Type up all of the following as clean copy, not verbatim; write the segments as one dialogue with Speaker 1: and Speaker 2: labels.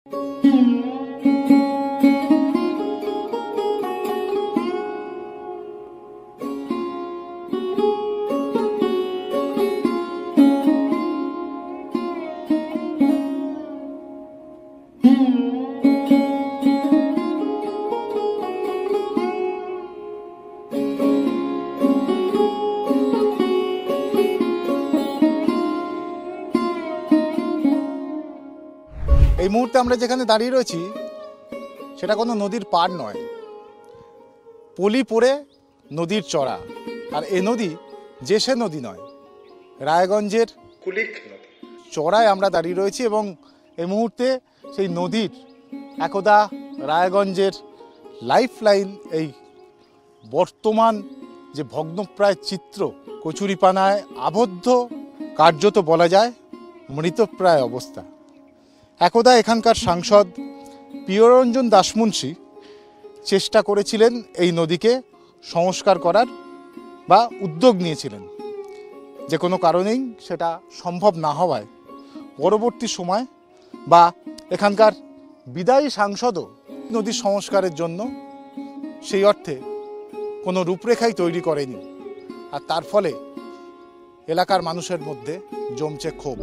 Speaker 1: এই মুহূর্তে আমরা যেখানে দাঁড়িয়ে রয়েছি সেটা কোনো নদীর পাড় নয়, পলি পড়ে নদীর চড়া। আর এ নদী যে সে নদী নয়, রায়গঞ্জের কুলিক নদী চড়ায় আমরা দাঁড়িয়ে রয়েছি। এবং এই মুহূর্তে সেই নদীর একদা রায়গঞ্জের লাইফ লাইন, এই বর্তমান যে ভগ্নপ্রায় চিত্র, কচুরিপানায় আবদ্ধ, কার্যত বলা যায় মৃতপ্রায় অবস্থা। একদা এখানকার সাংসদ প্রিয়রঞ্জন দাসমুন্সী চেষ্টা করেছিলেন এই নদীকে সংস্কার করার বা উদ্যোগ নিয়েছিলেন, যে কোনো কারণেই সেটা সম্ভব না হওয়ায় পরবর্তী সময় বা এখানকার বিদায়ী সাংসদও নদী সংস্কারের জন্য সেই অর্থে কোনো রূপরেখাই তৈরি করেনি। আর তার ফলে এলাকার মানুষের মধ্যে জমছে ক্ষোভ।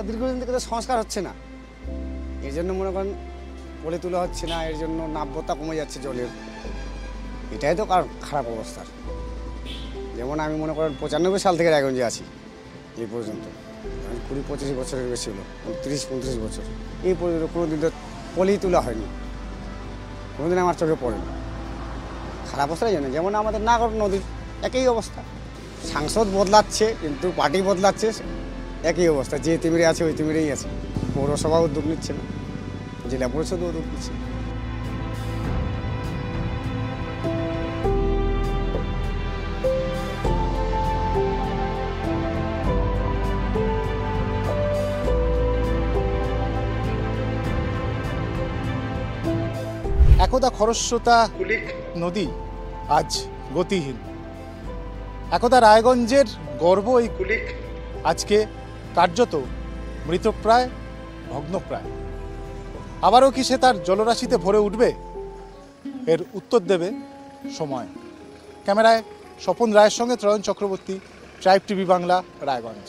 Speaker 2: দীর্ঘদিন থেকে তো সংস্কার হচ্ছে না, এর জন্য মনে করেন পলি তোলা হচ্ছে না, এর জন্য নাব্যতা কমে যাচ্ছে জলের। এটাই তো খারাপ অবস্থার। যেমন আমি মনে করেন 95 সাল থেকে রায়গঞ্জে আছি, এই পর্যন্ত 20-25 বছরের বেশি হলো, 30-35 বছর। এই পর্যন্ত কোনোদিন তো পলি তোলা হয়নি, কোনোদিন আমার চোখে পড়েনি। খারাপ অবস্থায় জানে, যেমন আমাদের নাগর নদীর একই অবস্থা। সাংসদ বদলাচ্ছে কিন্তু পার্টি বদলাচ্ছে, একই অবস্থা। যে তিমিরে আছে ওই তিমিরেই আছে। পৌরসভা উদ্যোগ নিচ্ছে না, জেলা পরিষদও উদ্যোগ নিচ্ছে।
Speaker 1: একদা খরস্রোতা কুলিক নদী আজ গতিহীন। একদা রায়গঞ্জের গর্ব এই কুলিক আজকে কার্যত মৃতপ্রায়, ভগ্নপ্রায়। আবারও কি সে তার জলরাশিতে ভরে উঠবে? এর উত্তর দেবে সময়। ক্যামেরায় স্বপন রায়ের সঙ্গে ত্রয়ন চক্রবর্তী, ট্রাইব টিভি বাংলা, রায়গঞ্জ।